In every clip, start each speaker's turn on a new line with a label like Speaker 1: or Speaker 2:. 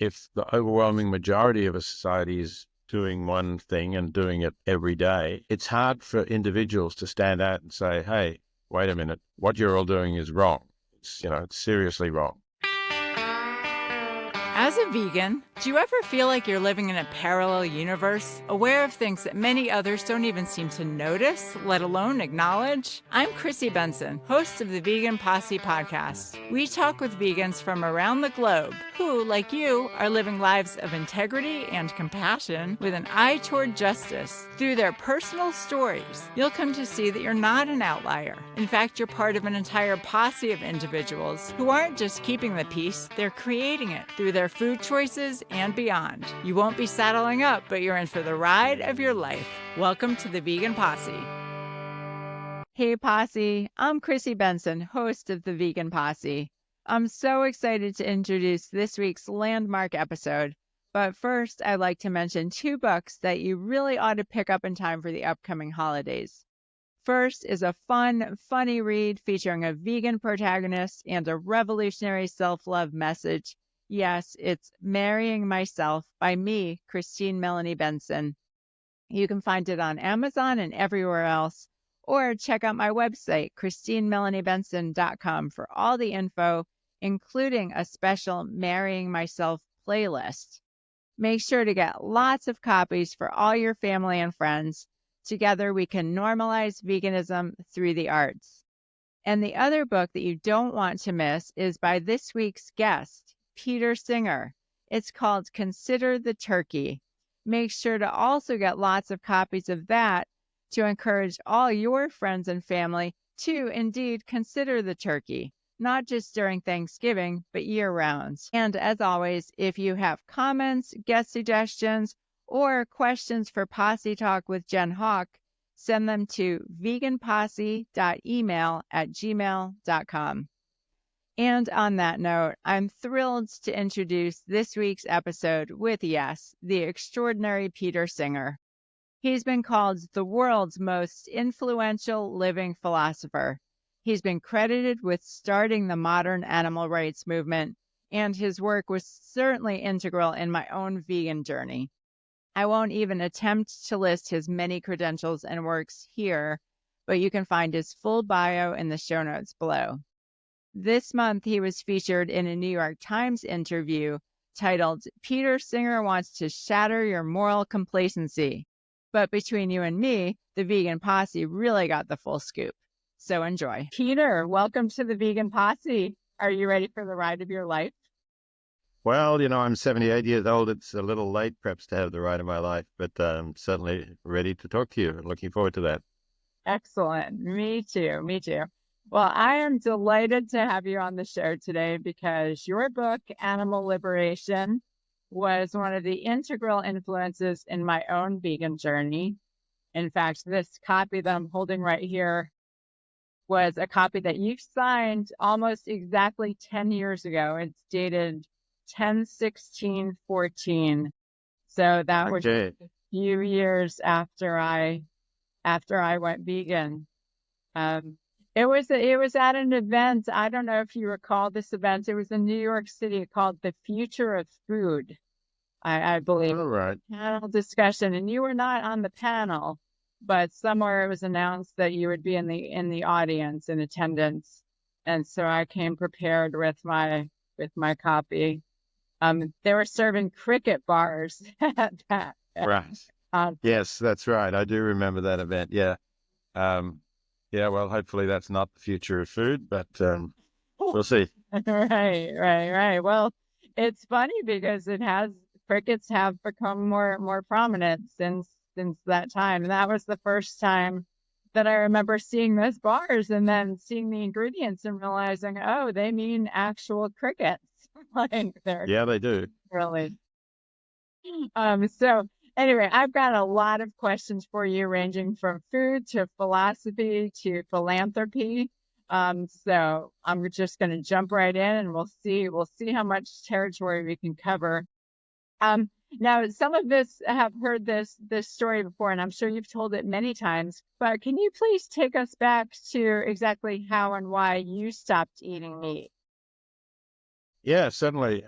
Speaker 1: if the overwhelming majority of a society is doing one thing and doing it every day, it's hard for individuals to stand out and say, hey, wait a minute, what you're all doing is wrong. It's seriously wrong.
Speaker 2: As a vegan, do you ever feel like you're living in a parallel universe, aware of things that many others don't even seem to notice, let alone acknowledge? I'm Chrissy Benson, host of the Vegan Posse podcast. We talk with vegans from around the globe who, like you, are living lives of integrity and compassion with an eye toward justice. Through their personal stories, you'll come to see that you're not an outlier. In fact, you're part of an entire posse of individuals who aren't just keeping the peace, they're creating it through their food choices and beyond. You won't be saddling up, but you're in for the ride of your life. Welcome to the Vegan Posse. Hey Posse, I'm Chrissy Benson, host of the Vegan Posse. I'm so excited to introduce this week's landmark episode. But first, I'd like to mention two books that you really ought to pick up in time for the upcoming holidays. First is a funny read featuring a vegan protagonist and a revolutionary self-love message. Yes, it's Marrying Myself by me, Christine Melanie Benson. You can find it on Amazon and everywhere else, or check out my website, christinemelaniebenson.com, for all the info, including a special Marrying Myself playlist. Make sure to get lots of copies for all your family and friends. Together, we can normalize veganism through the arts. And the other book that you don't want to miss is by this week's guest, Peter Singer. It's called Consider the Turkey. Make sure to also get lots of copies of that to encourage all your friends and family to indeed consider the turkey, not just during Thanksgiving, but year-round. And as always, if you have comments, guest suggestions, or questions for Posse Talk with Jen Hawk, send them to veganposse.email@gmail.com. And on that note, I'm thrilled to introduce this week's episode with, yes, the extraordinary Peter Singer. He's been called the world's most influential living philosopher. He's been credited with starting the modern animal rights movement, and his work was certainly integral in my own vegan journey. I won't even attempt to list his many credentials and works here, but you can find his full bio in the show notes below. This month, he was featured in a New York Times interview titled, Peter Singer Wants to Shatter Your Moral Complacency. But between you and me, the Vegan Posse really got the full scoop. So enjoy. Peter, welcome to the Vegan Posse. Are you ready for the ride of your life?
Speaker 1: Well, I'm 78 years old. It's a little late perhaps to have the ride of my life, but I'm certainly ready to talk to you. Looking forward to that.
Speaker 2: Excellent. Me too. Well, I am delighted to have you on the show today because your book, Animal Liberation, was one of the integral influences in my own vegan journey. In fact, this copy that I'm holding right here was a copy that you signed almost exactly 10 years ago. It's dated 10/16/14. So that was a few years after I went vegan. It was at an event. I don't know if you recall this event. It was in New York City called The Future of Food, I believe.
Speaker 1: All right.
Speaker 2: Panel discussion, and you were not on the panel, but somewhere it was announced that you would be in the audience in attendance, and so I came prepared with my copy. They were serving cricket bars at that.
Speaker 1: Right. Yes, that's right. I do remember that event. Yeah. Yeah, well, hopefully that's not the future of food, but we'll see.
Speaker 2: Right. Well, it's funny because crickets have become more prominent since that time. And that was the first time that I remember seeing those bars and then seeing the ingredients and realizing, oh, they mean actual crickets.
Speaker 1: Yeah, they do.
Speaker 2: Really. So anyway, I've got a lot of questions for you, ranging from food to philosophy to philanthropy. So I'm just going to jump right in, and we'll see how much territory we can cover. Now, some of this have heard this story before, and I'm sure you've told it many times. But can you please take us back to exactly how and why you stopped eating meat?
Speaker 1: Yeah, certainly.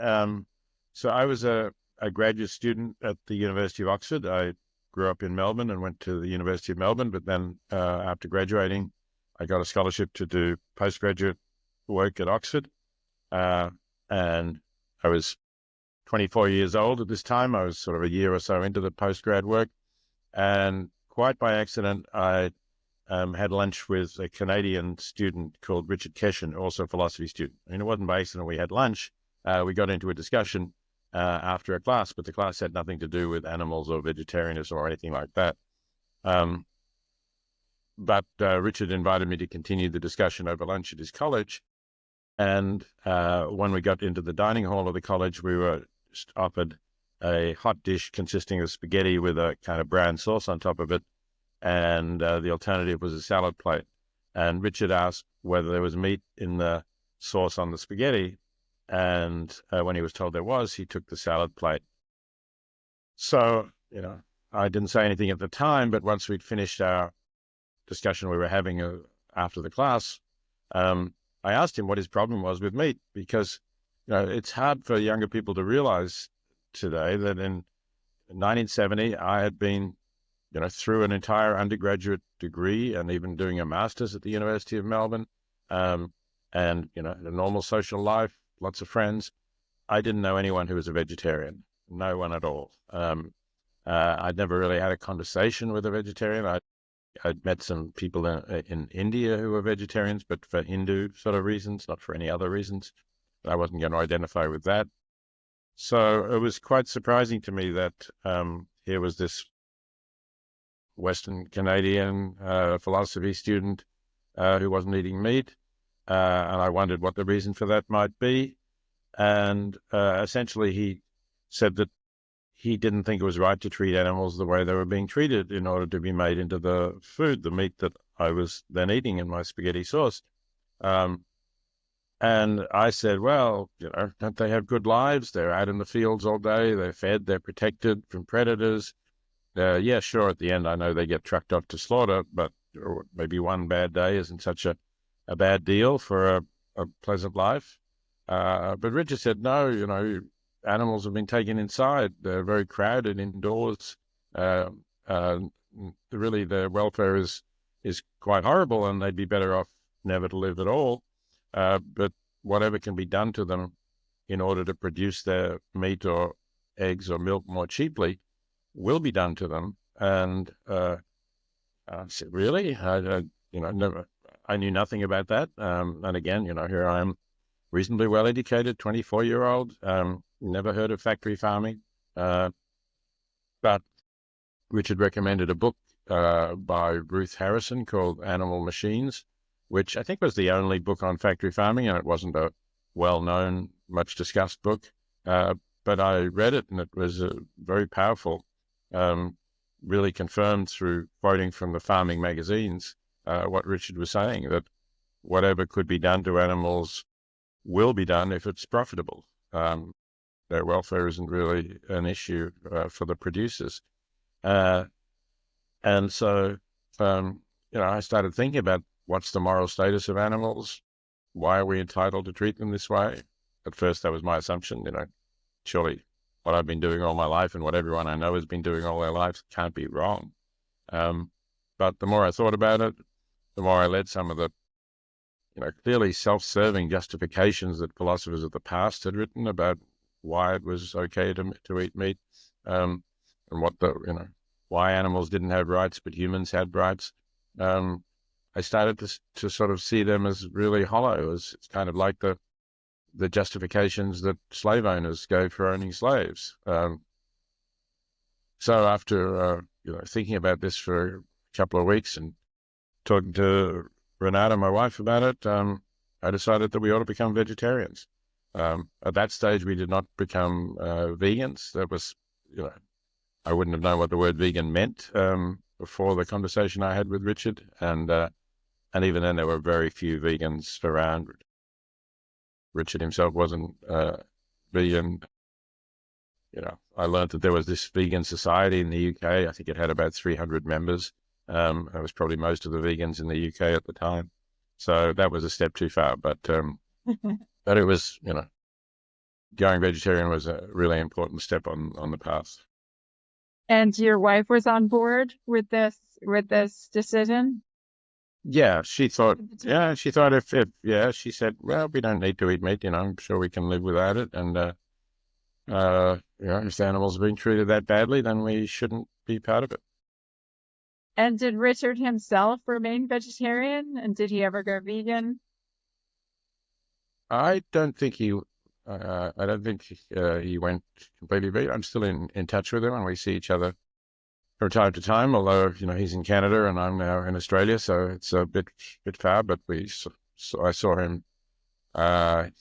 Speaker 1: So I was a graduate student at the University of Oxford. I grew up in Melbourne and went to the University of Melbourne, but then after graduating, I got a scholarship to do postgraduate work at Oxford. And I was 24 years old at this time. I was sort of a year or so into the postgrad work. And quite by accident, I had lunch with a Canadian student called Richard Keshen, also a philosophy student. I mean, it wasn't by accident we had lunch. We got into a discussion after a class, but the class had nothing to do with animals or vegetarianism or anything like that. But Richard invited me to continue the discussion over lunch at his college. And when we got into the dining hall of the college, we were offered a hot dish consisting of spaghetti with a kind of brown sauce on top of it. And the alternative was a salad plate. And Richard asked whether there was meat in the sauce on the spaghetti. And when he was told there was, he took the salad plate. So, I didn't say anything at the time, but once we'd finished our discussion we were having after the class, I asked him what his problem was with meat, because, it's hard for younger people to realize today that in 1970, I had been, through an entire undergraduate degree and even doing a master's at the University of Melbourne, and, a normal social life, lots of friends. I didn't know anyone who was a vegetarian, no one at all. I'd never really had a conversation with a vegetarian. I'd met some people in India who were vegetarians, but for Hindu sort of reasons, not for any other reasons. I wasn't going to identify with that. So it was quite surprising to me that here was this Western Canadian philosophy student who wasn't eating meat. And I wondered what the reason for that might be. And essentially he said that he didn't think it was right to treat animals the way they were being treated in order to be made into the food, the meat that I was then eating in my spaghetti sauce. And I said, well, don't they have good lives? They're out in the fields all day. They're fed. They're protected from predators. Yeah, sure. At the end, I know they get trucked off to slaughter, but maybe one bad day isn't such a bad deal for a pleasant life. But Richard said, no, animals have been taken inside. They're very crowded indoors. Really, their welfare is quite horrible, and they'd be better off never to live at all. But whatever can be done to them in order to produce their meat or eggs or milk more cheaply will be done to them. And I said, really? Never. I knew nothing about that. And again, here I am, reasonably well-educated, 24-year-old, never heard of factory farming. But Richard recommended a book by Ruth Harrison called Animal Machines, which I think was the only book on factory farming, and it wasn't a well-known, much-discussed book. But I read it, and it was very powerful, really confirmed through quoting from the farming magazines what Richard was saying, that whatever could be done to animals will be done if it's profitable. Their welfare isn't really an issue for the producers. And so, I started thinking about what's the moral status of animals? Why are we entitled to treat them this way? At first, that was my assumption, surely what I've been doing all my life and what everyone I know has been doing all their lives can't be wrong. But the more I thought about it, the more I read some of the clearly self-serving justifications that philosophers of the past had written about why it was okay to eat meat, and what why animals didn't have rights but humans had rights. I started to sort of see them as really hollow. It's kind of like the justifications that slave owners gave for owning slaves. So after thinking about this for a couple of weeks and talking to Renata, my wife, about it, I decided that we ought to become vegetarians. At that stage, we did not become vegans. That was, I wouldn't have known what the word vegan meant before the conversation I had with Richard, and even then, there were very few vegans around. Richard himself wasn't vegan. I learned that there was this vegan society in the UK. I think it had about 300 members. It was probably most of the vegans in the UK at the time. So that was a step too far. But but it was, going vegetarian was a really important step on the path.
Speaker 2: And your wife was on board with this decision?
Speaker 1: Yeah, she thought she said, well, we don't need to eat meat, I'm sure we can live without it. And, if the animals are being treated that badly, then we shouldn't be part of it.
Speaker 2: And did Richard himself remain vegetarian? And did he ever go vegan?
Speaker 1: I don't think he went completely vegan. I'm still in touch with him, and we see each other from time to time, although, he's in Canada and I'm now in Australia, so it's a bit far, but I saw him.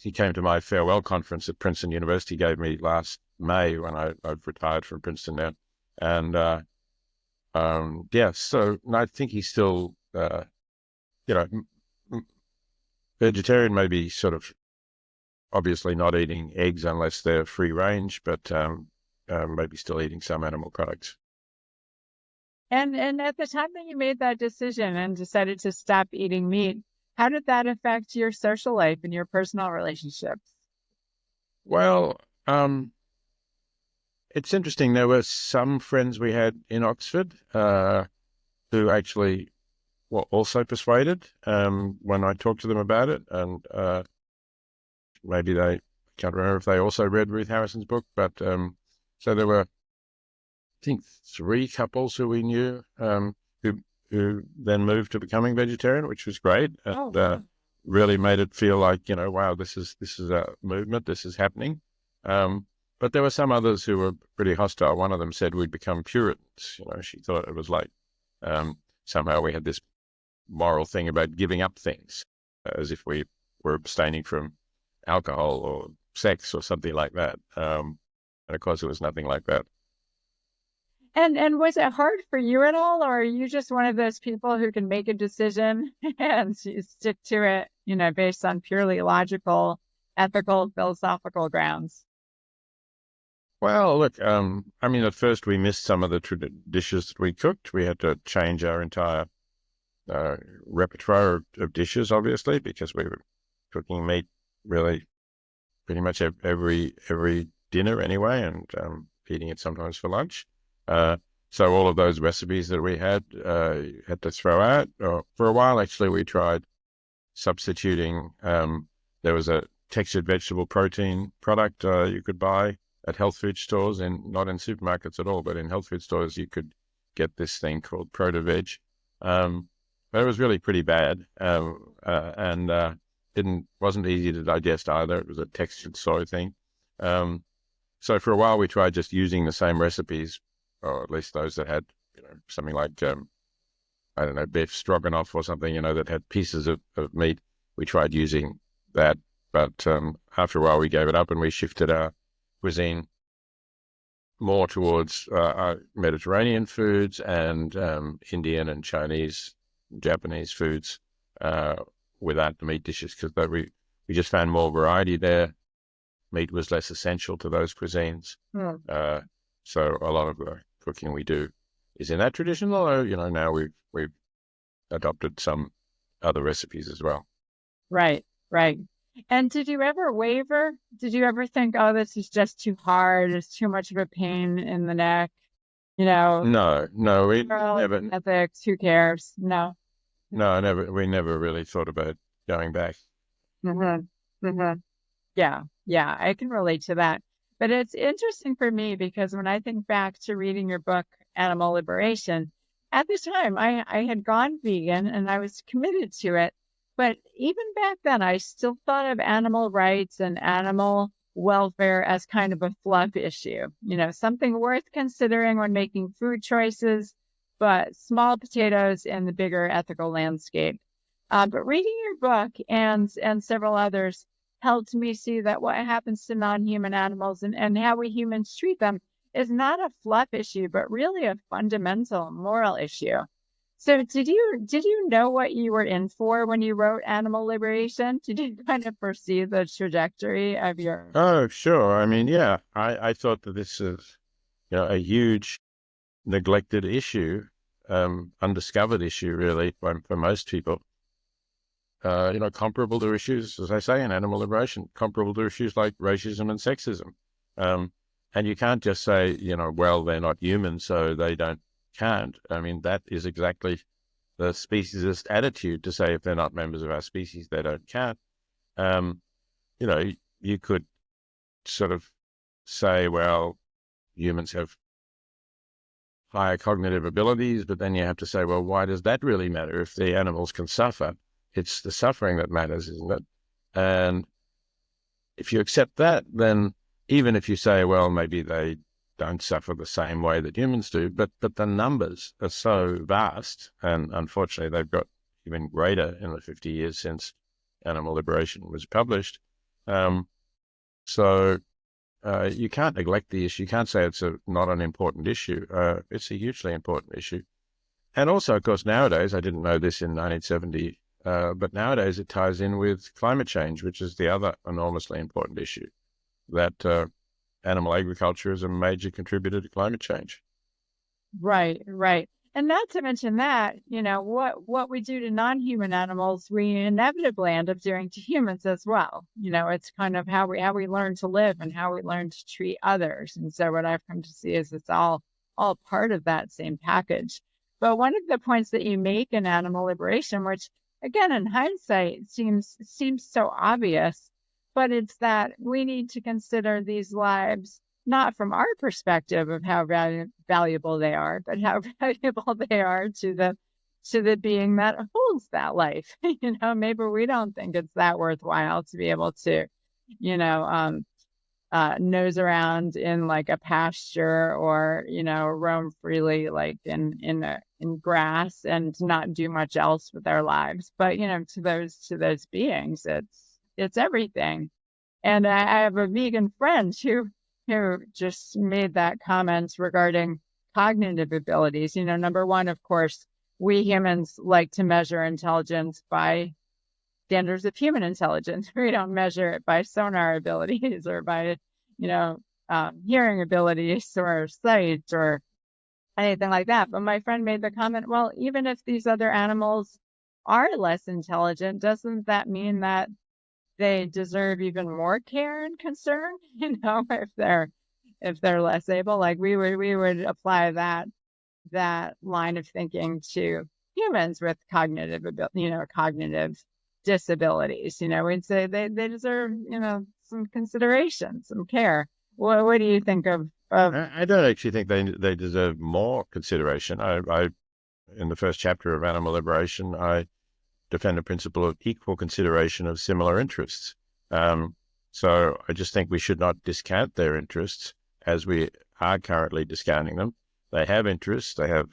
Speaker 1: He came to my farewell conference at Princeton University, gave me last May when I've retired from Princeton now. And, so I think he's still, vegetarian, maybe sort of obviously not eating eggs unless they're free range, but maybe still eating some animal products.
Speaker 2: And at the time that you made that decision and decided to stop eating meat, how did that affect your social life and your personal relationships?
Speaker 1: Well, it's interesting. There were some friends we had in Oxford who actually were also persuaded when I talked to them about it. And maybe I can't remember if they also read Ruth Harrison's book, but so there were, I think, 3 couples who we knew who then moved to becoming vegetarian, which was great. And really made it feel like, wow, this is a movement, this is happening. But there were some others who were pretty hostile. One of them said we'd become Puritans. She thought it was like somehow we had this moral thing about giving up things, as if we were abstaining from alcohol or sex or something like that. And of course, it was nothing like that.
Speaker 2: And was it hard for you at all, or are you just one of those people who can make a decision and stick to it, based on purely logical, ethical, philosophical grounds?
Speaker 1: Well, look, at first we missed some of the dishes that we cooked. We had to change our entire repertoire of dishes, obviously, because we were cooking meat really pretty much every dinner anyway, and eating it sometimes for lunch. So all of those recipes that we had to throw out. For a while, actually, we tried substituting. There was a textured vegetable protein product you could buy at health food stores, and not in supermarkets at all, but in health food stores you could get this thing called Proto-Veg. But it was really pretty bad, and wasn't easy to digest either. It was a textured soy thing. So for a while we tried just using the same recipes, or at least those that had, something like, I don't know, beef stroganoff or something, that had pieces of meat. We tried using that, but after a while we gave it up and we shifted our cuisine more towards Mediterranean foods and Indian and Chinese, Japanese foods without the meat dishes, because we just found more variety there. Meat was less essential to those cuisines. So a lot of the cooking we do is in that tradition, although, now we've adopted some other recipes as well.
Speaker 2: Right. And did you ever waver? Did you ever think, oh, this is just too hard, it's too much of a pain in the neck?
Speaker 1: No, we never.
Speaker 2: Ethics, who cares? No.
Speaker 1: No, we never really thought about going back.
Speaker 2: Yeah, I can relate to that. But it's interesting for me because when I think back to reading your book, Animal Liberation, at the time I had gone vegan and I was committed to it. But even back then, I still thought of animal rights and animal welfare as kind of a fluff issue, something worth considering when making food choices, but small potatoes in the bigger ethical landscape. But reading your book and several others helped me see that what happens to non-human animals and how we humans treat them is not a fluff issue, but really a fundamental moral issue. So did you know what you were in for when you wrote Animal Liberation? Did you kind of foresee the trajectory of your...
Speaker 1: Oh, sure. I thought that this is, a huge neglected issue, undiscovered issue, really, for most people. comparable to issues, as I say, in animal liberation, comparable to issues like racism and sexism. And you can't just say, well, they're not human, so they can't. I mean, that is exactly the speciesist attitude, to say if they're not members of our species, they can't. You could sort of say, well, humans have higher cognitive abilities, but then you have to say, well, why does that really matter? If the animals can suffer, it's the suffering that matters, isn't it? And if you accept that, then even if you say, well, maybe they don't suffer the same way that humans do, but the numbers are so vast, and unfortunately they've got even greater in the 50 years since Animal Liberation was published. So you can't neglect the issue. You can't say it's not an important issue. It's a hugely important issue. And also, of course, nowadays, I didn't know this in 1970, but nowadays it ties in with climate change, which is the other enormously important issue, that animal agriculture is a major contributor to climate change.
Speaker 3: Right, right. And not to mention that, what we do to non-human animals, we inevitably end up doing to humans as well. It's kind of how we learn to live and how we learn to treat others. And so what I've come to see is it's all part of that same package. But one of the points that you make in Animal Liberation, which again in hindsight seems so obvious, but it's that we need to consider these lives not from our perspective of how valuable they are, but how valuable they are to the being that holds that life. Maybe we don't think it's that worthwhile to be able to, nose around in like a pasture or, roam freely like in grass and not do much else with our lives. But, to those beings, it's everything. And I have a vegan friend who just made that comment regarding cognitive abilities. Number one, of course, we humans like to measure intelligence by standards of human intelligence. We don't measure it by sonar abilities or by, hearing abilities or sight or anything like that. But my friend made the comment, well, even if these other animals are less intelligent, doesn't that mean that they deserve even more care and concern, if they're less able? Like we would apply that line of thinking to humans with cognitive disabilities. We'd say they deserve, some consideration, some care. What do you think of
Speaker 1: I don't actually think they deserve more consideration. I in the first chapter of Animal Liberation, I defend a principle of equal consideration of similar interests. So I just think we should not discount their interests as we are currently discounting them. They have interests. They have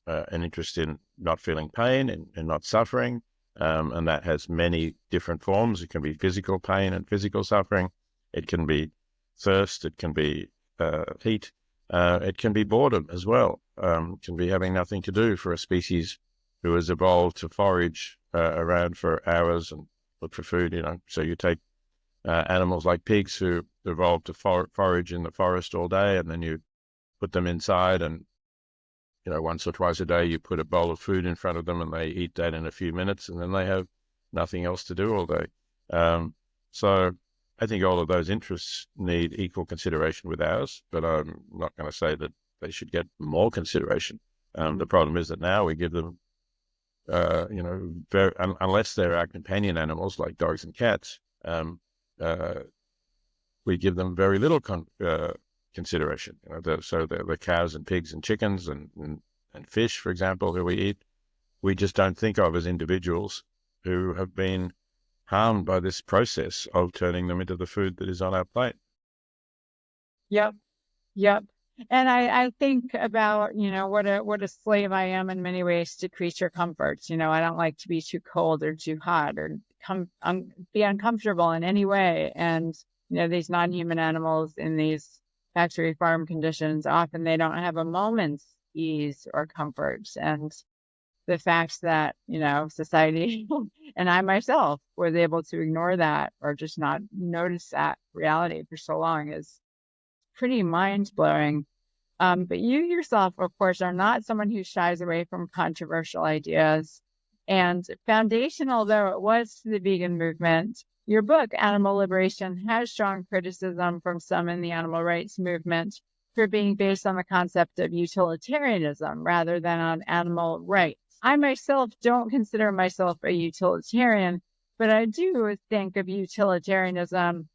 Speaker 1: an interest in not feeling pain and not suffering. And that has many different forms. It can be physical pain and physical suffering. It can be thirst. It can be heat. It can be boredom as well. It can be having nothing to do for a species who has evolved to forage around for hours and look for food. So you take animals like pigs who evolved to forage in the forest all day, and then you put them inside, and once or twice a day you put a bowl of food in front of them, and they eat that in a few minutes, and then they have nothing else to do all day. So I think all of those interests need equal consideration with ours, but I'm not going to say that they should get more consideration. The problem is that now we give them unless they're our companion animals like dogs and cats, we give them very little consideration. So the cows and pigs and chickens and fish, for example, who we eat, we just don't think of as individuals who have been harmed by this process of turning them into the food that is on our plate.
Speaker 3: Yep. And I think about, what a slave I am in many ways to creature comforts. I don't like to be too cold or too hot or be uncomfortable in any way. And, these non-human animals in these factory farm conditions, often they don't have a moment's ease or comfort. And the fact that, society and I myself was able to ignore that or just not notice that reality for so long is pretty mind-blowing. But you yourself, of course, are not someone who shies away from controversial ideas. And foundational though it was to the vegan movement, your book, Animal Liberation, has strong criticism from some in the animal rights movement for being based on the concept of utilitarianism rather than on animal rights. I myself don't consider myself a utilitarian, but I do think of utilitarianism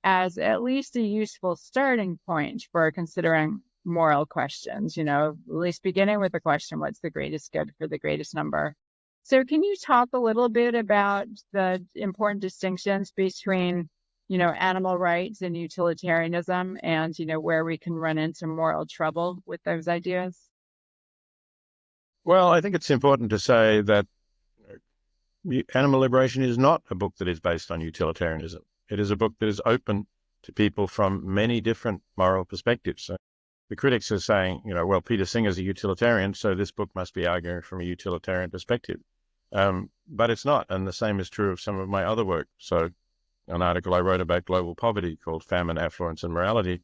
Speaker 3: as at least a useful starting point for considering moral questions, at least beginning with the question, what's the greatest good for the greatest number? So can you talk a little bit about the important distinctions between, animal rights and utilitarianism and, where we can run into moral trouble with those ideas?
Speaker 1: Well, I think it's important to say that Animal Liberation is not a book that is based on utilitarianism. It is a book that is open to people from many different moral perspectives. So the critics are saying, well, Peter Singer's a utilitarian, so this book must be arguing from a utilitarian perspective. But it's not. And the same is true of some of my other work. So an article I wrote about global poverty called Famine, Affluence, and Morality,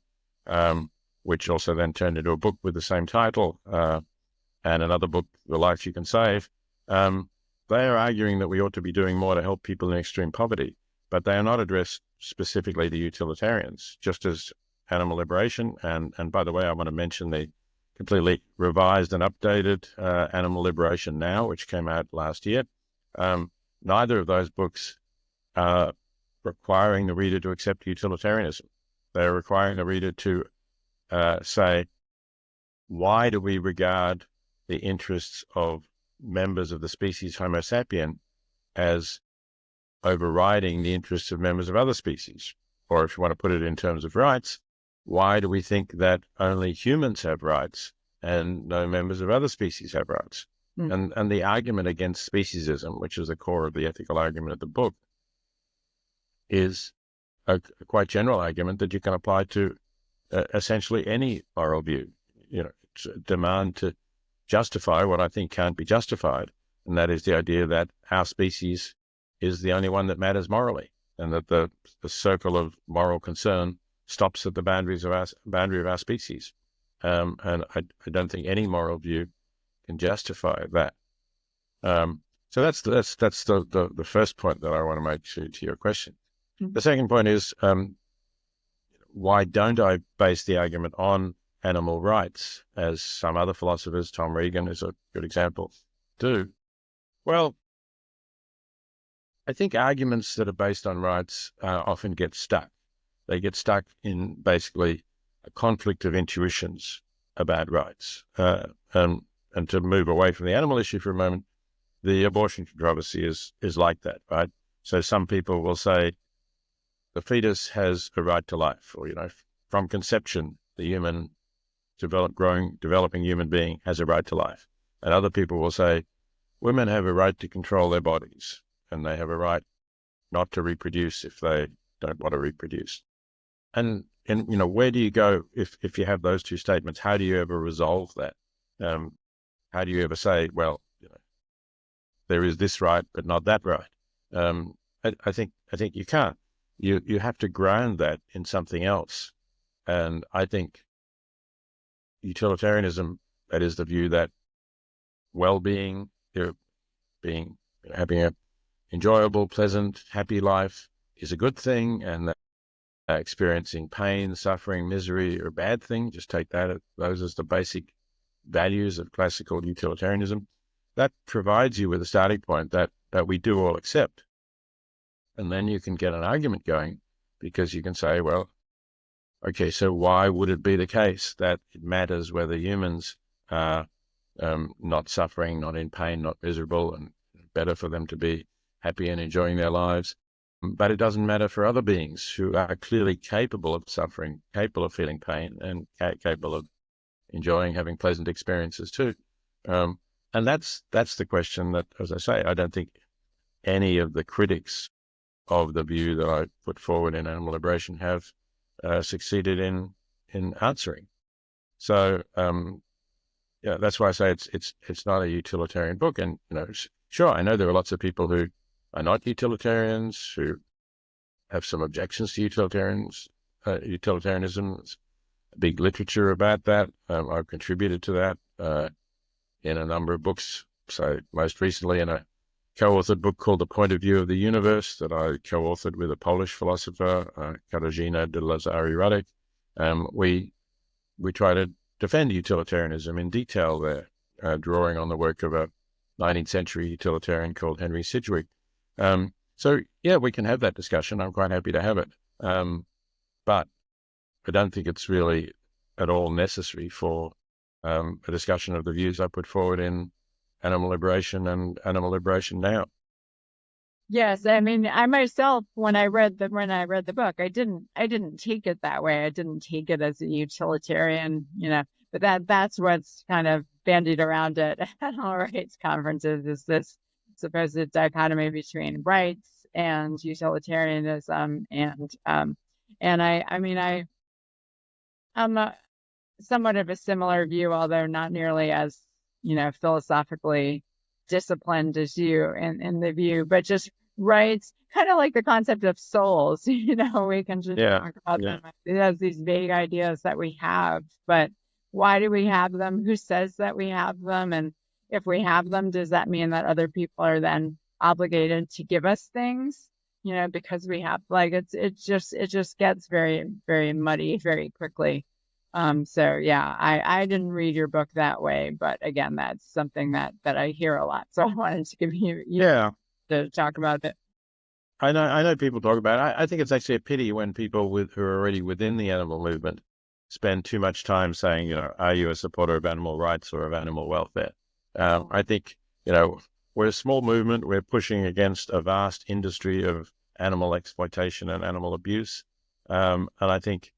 Speaker 1: which also then turned into a book with the same title, and another book, The Life You Can Save. They are arguing that we ought to be doing more to help people in extreme poverty, but they are not addressed specifically to utilitarians, just as Animal Liberation. And by the way, I want to mention the completely revised and updated Animal Liberation Now, which came out last year. Neither of those books are requiring the reader to accept utilitarianism. They're requiring the reader to say, why do we regard the interests of members of the species Homo sapien as overriding the interests of members of other species? Or if you want to put it in terms of rights, why do we think that only humans have rights and no members of other species have rights? And the argument against speciesism, which is the core of the ethical argument of the book, is a quite general argument that you can apply to essentially any moral view. It's a demand to justify what I think can't be justified, and that is the idea that our species is the only one that matters morally, and that the circle of moral concern stops at the boundary of our species. And I don't think any moral view can justify that. So that's the first point that I want to make to your question. The second point is, why don't I base the argument on animal rights, as some other philosophers, Tom Regan is a good example, do? Well, I think arguments that are based on rights often get stuck. They get stuck in basically a conflict of intuitions about rights. And to move away from the animal issue for a moment, the abortion controversy is like that, right? So some people will say the fetus has a right to life, or, from conception, the human developing human being has a right to life. And other people will say women have a right to control their bodies, and they have a right not to reproduce if they don't want to reproduce. And where do you go if you have those two statements? How do you ever resolve that? How do you ever say, well, there is this right, but not that right? I think you can't. You have to ground that in something else. And I think utilitarianism, that is the view that well-being, having an enjoyable, pleasant, happy life is a good thing, and that experiencing pain, suffering, misery are a bad thing. Just take those as the basic values of classical utilitarianism. That provides you with a starting point that we do all accept. And then you can get an argument going, because you can say, well, okay, so why would it be the case that it matters whether humans are not suffering, not in pain, not miserable, and better for them to be happy and enjoying their lives? But it doesn't matter for other beings who are clearly capable of suffering, capable of feeling pain, and capable of enjoying having pleasant experiences too. And that's the question that, as I say, I don't think any of the critics of the view that I put forward in Animal Liberation have succeeded in answering. So that's why I say it's not a utilitarian book. And sure, I know there are lots of people who are not utilitarians, who have some objections to utilitarianism. There's a big literature about that. I've contributed to that in a number of books. So most recently in a co-authored a book called The Point of View of the Universe that I co-authored with a Polish philosopher, Katarzyna de Lazary-Radek. We try to defend utilitarianism in detail there, drawing on the work of a 19th century utilitarian called Henry Sidgwick. So, yeah, we can have that discussion. I'm quite happy to have it. But I don't think it's really at all necessary for a discussion of the views I put forward in Animal Liberation and Animal Liberation Now.
Speaker 3: Yes, I mean, I myself, when I read the book, I didn't take it that way. I didn't take it as a utilitarian, but that's what's kind of bandied around at animal rights conferences, is this supposed dichotomy between rights and utilitarianism. And I'm somewhat of a similar view, although not nearly as, philosophically disciplined as you in the view, but just rights, kind of like the concept of souls. We can just talk about them. It has these vague ideas that we have, but why do we have them? Who says that we have them? And if we have them, does that mean that other people are then obligated to give us things? Because we have, it just gets very, very muddy very quickly. So yeah, I didn't read your book that way, but again, that's something that I hear a lot. So I wanted to give you to talk about it.
Speaker 1: I know people talk about it. I think it's actually a pity when people who are already within the animal movement spend too much time saying, are you a supporter of animal rights or of animal welfare? I think, we're a small movement. We're pushing against a vast industry of animal exploitation and animal abuse. And I think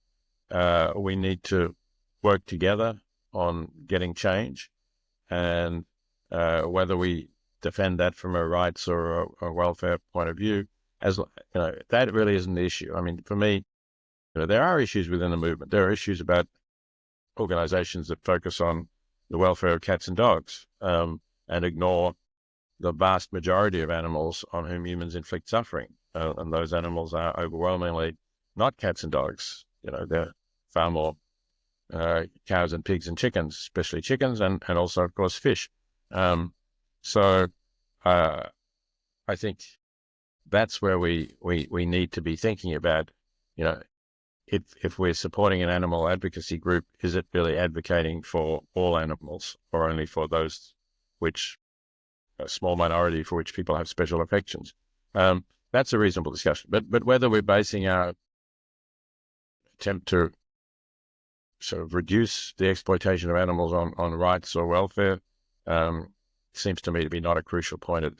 Speaker 1: we need to work together on getting change, and whether we defend that from a rights or a welfare point of view, that really isn't the issue. I mean, for me, there are issues within the movement. There are issues about organizations that focus on the welfare of cats and dogs, and ignore the vast majority of animals on whom humans inflict suffering. And those animals are overwhelmingly not cats and dogs. They're far more cows and pigs and chickens, especially chickens, and also, of course, fish. So I think that's where we need to be thinking about, if we're supporting an animal advocacy group, is it really advocating for all animals or only for those a small minority for which people have special affections? That's a reasonable discussion. But whether we're basing our attempt to sort of reduce the exploitation of animals on rights or welfare seems to me to be not a crucial point at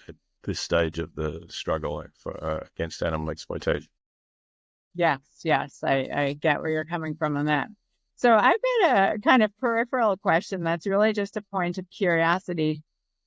Speaker 1: this stage of the struggle against animal exploitation.
Speaker 3: Yes, I get where you're coming from on that. So I've got a kind of peripheral question that's really just a point of curiosity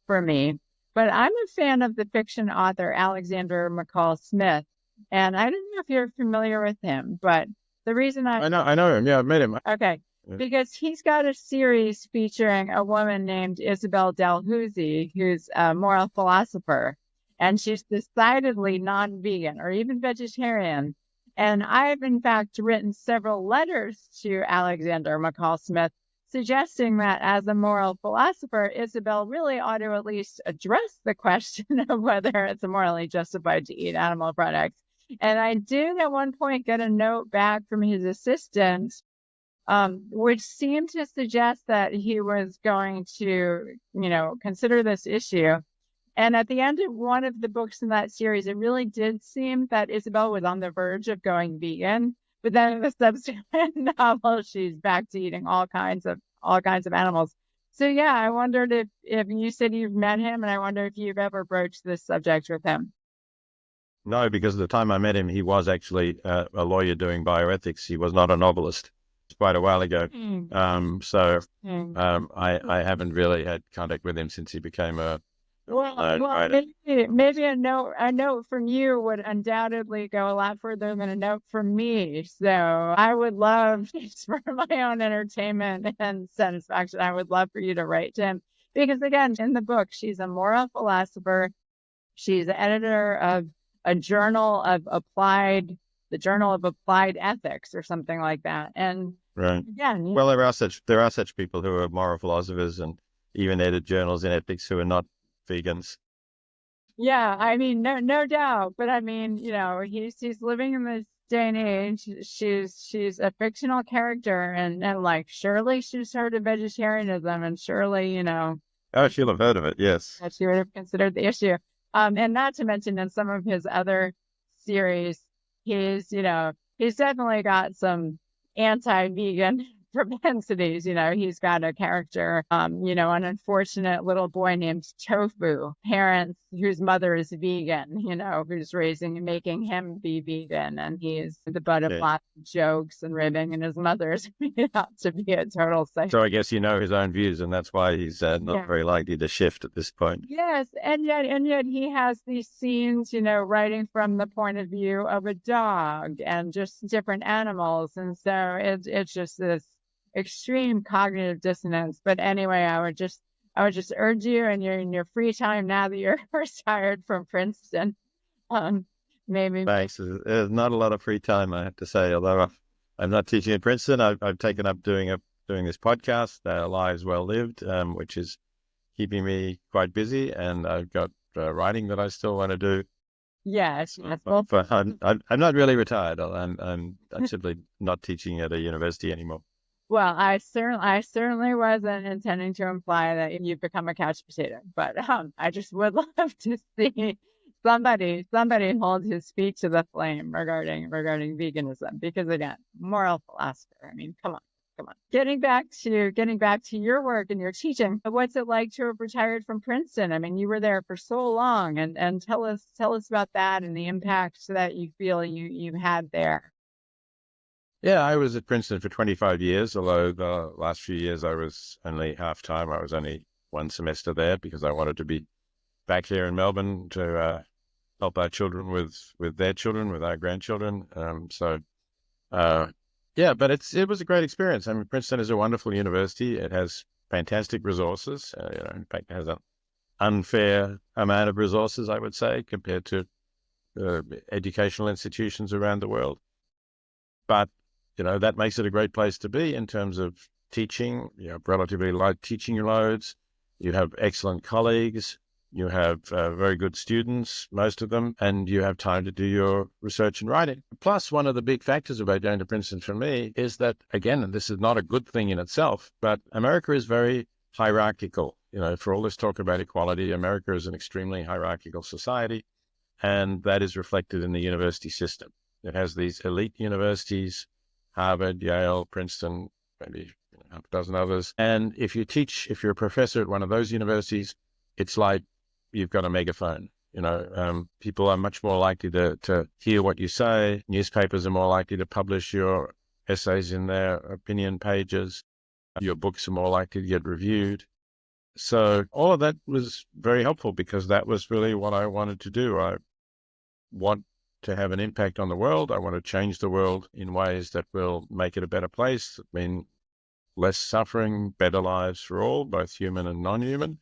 Speaker 3: for me. But I'm a fan of the fiction author Alexander McCall Smith, and I don't know if you're familiar with him, but the reason
Speaker 1: I know him. Yeah, I've met him.
Speaker 3: Okay, because he's got a series featuring a woman named Isabel Dalhousie, who's a moral philosopher, and she's decidedly non-vegan or even vegetarian. And I've, in fact, written several letters to Alexander McCall Smith suggesting that as a moral philosopher, Isabel really ought to at least address the question of whether it's morally justified to eat animal products. And I did at one point get a note back from his assistant, which seemed to suggest that he was going to, consider this issue. And at the end of one of the books in that series, it really did seem that Isabel was on the verge of going vegan. But then in the subsequent novel, she's back to eating all kinds of animals. So yeah, I wondered if you said you've met him, and I wonder if you've ever broached this subject with him.
Speaker 1: No, because at the time I met him, he was actually a lawyer doing bioethics. He was not a novelist. It's quite a while ago. I haven't really had contact with him since he became a
Speaker 3: maybe a note from you would undoubtedly go a lot further than a note from me. So I would love, for my own entertainment and satisfaction, I would love for you to write to him. Because again, in the book, she's a moral philosopher. She's the editor of the Journal of Applied Ethics or something like that. And
Speaker 1: right.
Speaker 3: Again,
Speaker 1: well, there are such people who are moral philosophers and even edit journals in ethics who are not vegans.
Speaker 3: Yeah, I mean, no doubt. But I mean, he's living in this day and age. She's a fictional character, and like surely she's heard of vegetarianism, and surely,
Speaker 1: Oh, she'll have heard of it. Yes.
Speaker 3: that she would have considered the issue. And not to mention in some of his other series, he's definitely got some anti-vegan propensities. He's got a character, an unfortunate little boy named Tofu, parents whose mother is vegan, who's raising and making him be vegan. And he's the butt of
Speaker 1: Yeah.
Speaker 3: lots of jokes and ribbing, and his mother's made out to be a total psycho.
Speaker 1: So I guess his own views, and that's why he's not very likely to shift at this point.
Speaker 3: Yes, and yet he has these scenes, writing from the point of view of a dog and just different animals, and so it's just this extreme cognitive dissonance. But anyway, I would just urge you in your free time now that you're retired from Princeton, um, maybe.
Speaker 1: Thanks. There's not a lot of free time, I have to say. Although I'm not teaching at Princeton, I've taken up doing this podcast, Lives Well Lived, which is keeping me quite busy, and I've got writing that I still want to do.
Speaker 3: Yes, yes. Well,
Speaker 1: But I'm not really retired. I'm simply not teaching at a university anymore.
Speaker 3: Well, I certainly wasn't intending to imply that you've become a couch potato, but I just would love to see somebody hold his feet to the flame regarding veganism, because again, moral philosopher. I mean, come on, come on. Getting back to your work and your teaching. What's it like to have retired from Princeton? I mean, you were there for so long, and tell us about that and the impact that you feel you had there.
Speaker 1: Yeah, I was at Princeton for 25 years, although the last few years I was only half-time. I was only one semester there because I wanted to be back here in Melbourne to help our children with their children, with our grandchildren. Uh, yeah, but it was a great experience. I mean, Princeton is a wonderful university. It has fantastic resources. In fact, it has an unfair amount of resources, I would say, compared to educational institutions around the world. But that makes it a great place to be in terms of teaching. You have relatively light teaching loads. You have excellent colleagues. You have very good students, most of them, and you have time to do your research and writing. Plus, one of the big factors about going to Princeton for me is that, again, and this is not a good thing in itself, but America is very hierarchical. For all this talk about equality, America is an extremely hierarchical society, and that is reflected in the university system. It has these elite universities, Harvard, Yale, Princeton, maybe half a dozen others. And if you're a professor at one of those universities, it's like you've got a megaphone. People are much more likely to hear what you say. Newspapers are more likely to publish your essays in their opinion pages. Your books are more likely to get reviewed. So all of that was very helpful because that was really what I wanted to do. I want to have an impact on the world. I want to change the world in ways that will make it a better place. I mean, less suffering, better lives for all, both human and non-human.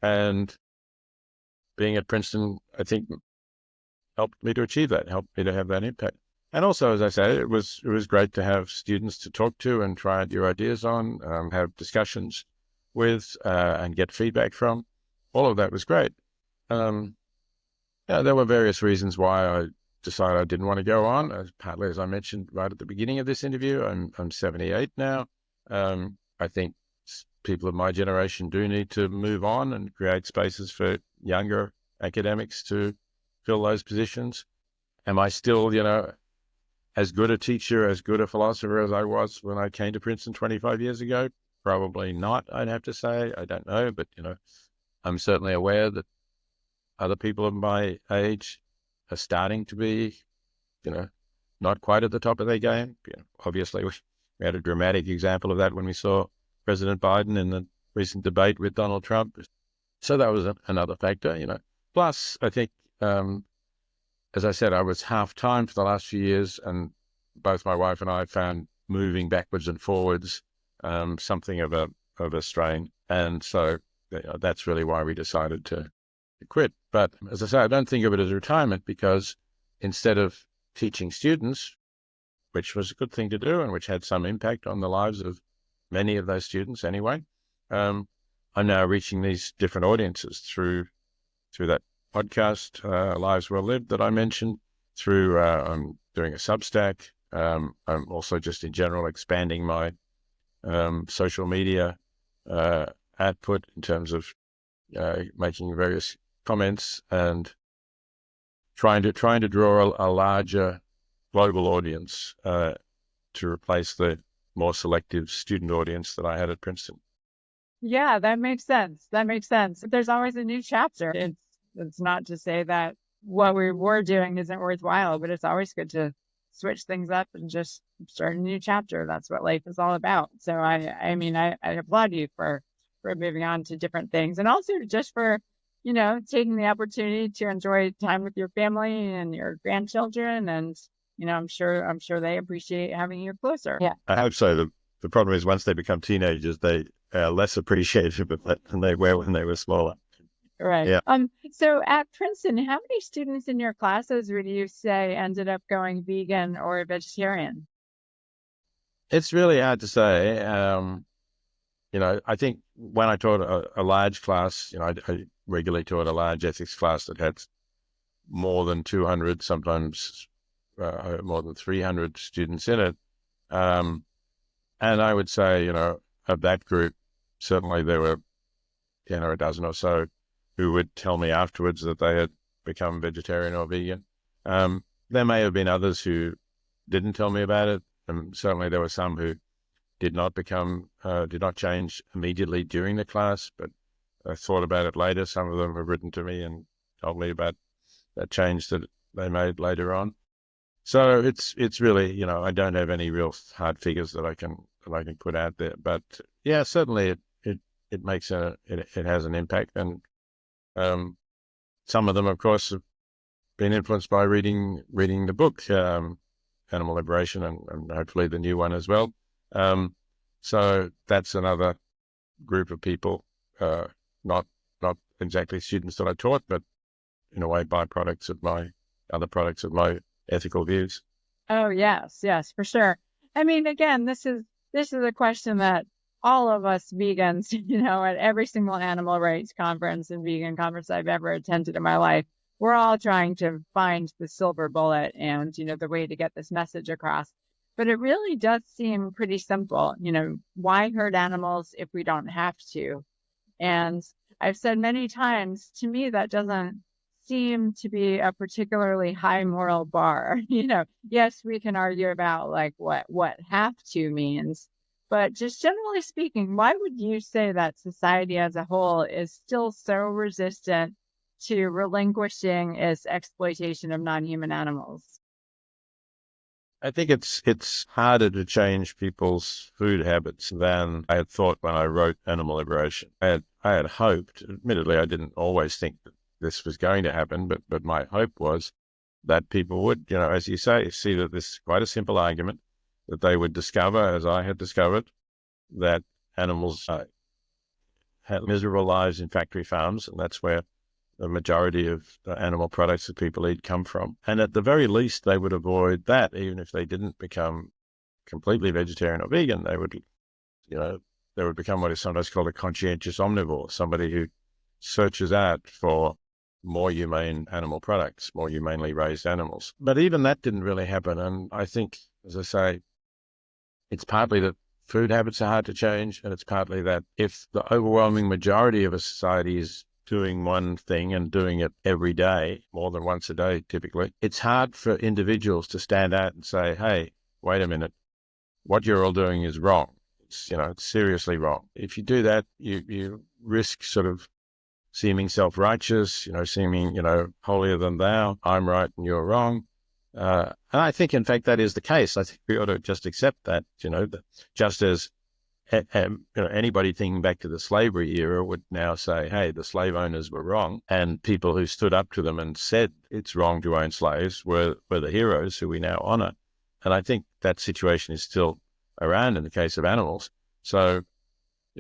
Speaker 1: And being at Princeton, I think, helped me to achieve that, helped me to have that impact. And also, as I said, it was great to have students to talk to and try out your ideas on, have discussions with, and get feedback from. All of that was great. There were various reasons why I decided I didn't want to go on. Partly, as I mentioned right at the beginning of this interview, I'm 78 now. I think people of my generation do need to move on and create spaces for younger academics to fill those positions. Am I still, as good a teacher, as good a philosopher as I was when I came to Princeton 25 years ago? Probably not, I'd have to say. I don't know, but, I'm certainly aware that other people of my age are starting to be, not quite at the top of their game. Obviously, we had a dramatic example of that when we saw President Biden in the recent debate with Donald Trump. So that was another factor, Plus, I think, as I said, I was half-time for the last few years, and both my wife and I found moving backwards and forwards something of a strain. And so that's really why we decided to quit. But as I say, I don't think of it as retirement because instead of teaching students, which was a good thing to do and which had some impact on the lives of many of those students anyway, I'm now reaching these different audiences through that podcast, Lives Well Lived, that I mentioned, through I'm doing a Substack. I'm also just in general expanding my social media output in terms of making various comments and trying to draw a larger global audience to replace the more selective student audience that I had at Princeton.
Speaker 3: Yeah, that makes sense. That makes sense. There's always a new chapter. It's not to say that what we were doing isn't worthwhile, but it's always good to switch things up and just start a new chapter. That's what life is all about. So I mean, I applaud you for moving on to different things, and also just for, taking the opportunity to enjoy time with your family and your grandchildren. And, I'm sure they appreciate having you closer. Yeah.
Speaker 1: I hope so. The problem is, once they become teenagers, they are less appreciative of it than they were when they were smaller.
Speaker 3: Right.
Speaker 1: Yeah.
Speaker 3: So at Princeton, how many students in your classes would you say ended up going vegan or vegetarian?
Speaker 1: It's really hard to say. I think when I taught a large class, I regularly taught a large ethics class that had more than 200, sometimes more than 300 students in it. And I would say, of that group, certainly there were 10 or a dozen or so who would tell me afterwards that they had become vegetarian or vegan. There may have been others who didn't tell me about it. And certainly there were some who did not change immediately during the class, but I thought about it later. Some of them have written to me and told me about that change that they made later on. So it's really, I don't have any real hard figures that I can put out there, but yeah, certainly it makes it has an impact. And some of them, of course, have been influenced by reading the book, Animal Liberation, and hopefully the new one as well. So that's another group of people, not exactly students that I taught, but in a way byproducts of my other products of my ethical views.
Speaker 3: Oh, yes, for sure. I mean, again, this is a question that all of us vegans, at every single animal rights conference and vegan conference I've ever attended in my life, we're all trying to find the silver bullet and, the way to get this message across. But it really does seem pretty simple. Why hurt animals if we don't have to? And I've said many times, to me, that doesn't seem to be a particularly high moral bar. Yes, we can argue about like what have to means, but just generally speaking, why would you say that society as a whole is still so resistant to relinquishing its exploitation of non-human animals?
Speaker 1: I think it's harder to change people's food habits than I had thought when I wrote Animal Liberation. I had hoped, admittedly, I didn't always think that this was going to happen, but my hope was that people would, as you say, see that this is quite a simple argument, that they would discover, as I had discovered, that animals had miserable lives in factory farms, and that's where the majority of the animal products that people eat come from. And at the very least, they would avoid that, even if they didn't become completely vegetarian or vegan. They would, they would become what is sometimes called a conscientious omnivore, somebody who searches out for more humane animal products, more humanely raised animals. But even that didn't really happen. And I think, as I say, it's partly that food habits are hard to change, and it's partly that if the overwhelming majority of a society is doing one thing and doing it every day, more than once a day typically, it's hard for individuals to stand out and say, hey, wait a minute, what you're all doing is wrong. It's seriously wrong. If you do that, you risk sort of seeming self-righteous, seeming, holier than thou, I'm right and you're wrong. And I think, in fact, that is the case. I think we ought to just accept that, just as anybody thinking back to the slavery era would now say, hey, the slave owners were wrong. And people who stood up to them and said it's wrong to own slaves were the heroes who we now honor. And I think that situation is still around in the case of animals. So,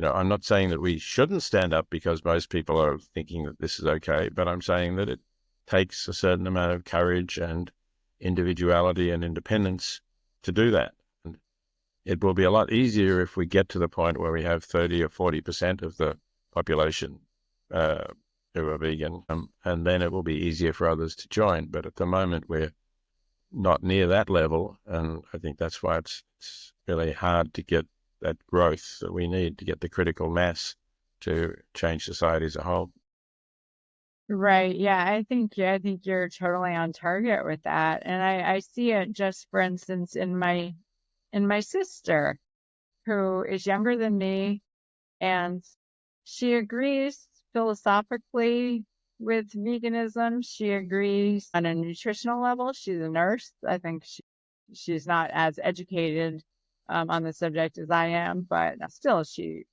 Speaker 1: I'm not saying that we shouldn't stand up because most people are thinking that this is okay, but I'm saying that it takes a certain amount of courage and individuality and independence to do that. It will be a lot easier if we get to the point where we have 30 or 40% of the population who are vegan, and then it will be easier for others to join. But at the moment, we're not near that level, and I think that's why it's really hard to get that growth that we need to get the critical mass to change society as a whole.
Speaker 3: Right. Yeah, I think you're totally on target with that. And I see it just, for instance, in my sister, who is younger than me, and she agrees philosophically with veganism. She agrees on a nutritional level. She's a nurse. I think she's not as educated on the subject as I am, but still,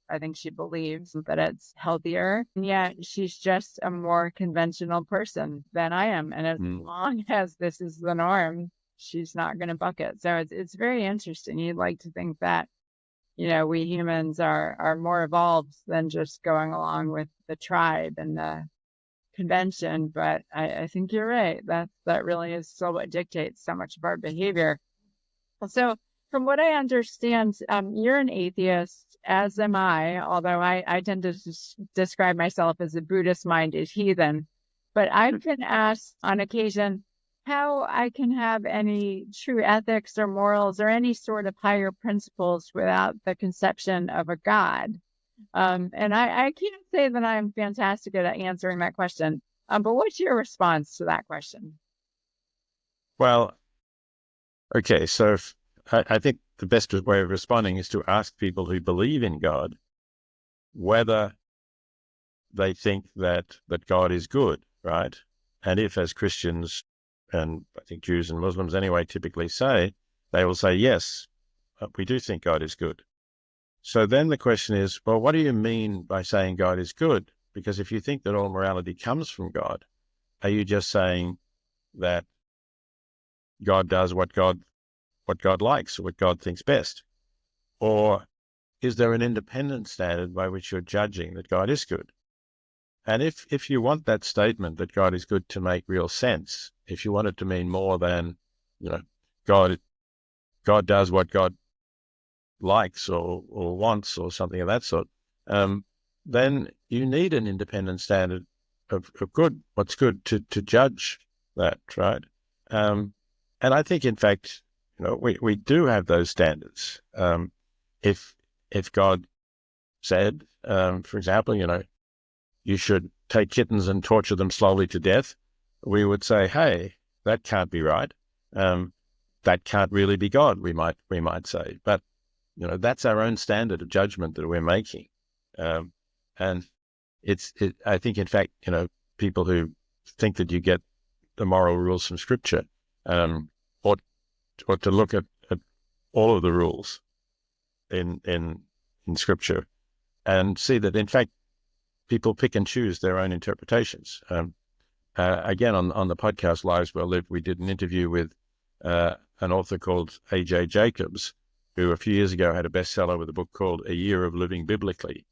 Speaker 3: I think she believes that it's healthier. And yet, she's just a more conventional person than I am. And as long as this is the norm, she's not going to buck it. So it's very interesting. You'd like to think that, we humans are more evolved than just going along with the tribe and the convention. But I think you're right. That really is still what dictates so much of our behavior. So from what I understand, you're an atheist, as am I, although I tend to describe myself as a Buddhist-minded heathen. But I've been asked on occasion how I can have any true ethics or morals or any sort of higher principles without the conception of a God. And I can't say that I'm fantastic at answering that question. But what's your response to that question?
Speaker 1: Well, okay, so I think the best way of responding is to ask people who believe in God whether they think that God is good, right? And if, as Christians, and I think Jews and Muslims anyway typically say, they will say, yes, we do think God is good. So then the question is, well, what do you mean by saying God is good? Because if you think that all morality comes from God, are you just saying that God does what God likes, or what God thinks best? Or is there an independent standard by which you're judging that God is good? And if you want that statement that God is good to make real sense, if you want it to mean more than, God does what God likes or wants or something of that sort, then you need an independent standard of good, what's good to judge that, right? And I think, in fact, we do have those standards. If God said, for example, you should take kittens and torture them slowly to death, we would say, hey, that can't be right. That can't really be God, we might say. But, that's our own standard of judgment that we're making. And I think, in fact, people who think that you get the moral rules from Scripture ought to look at all of the rules in Scripture and see that, in fact, people pick and choose their own interpretations. Again, on the podcast Lives Well Lived, we did an interview with an author called A.J. Jacobs, who a few years ago had a bestseller with a book called A Year of Living Biblically.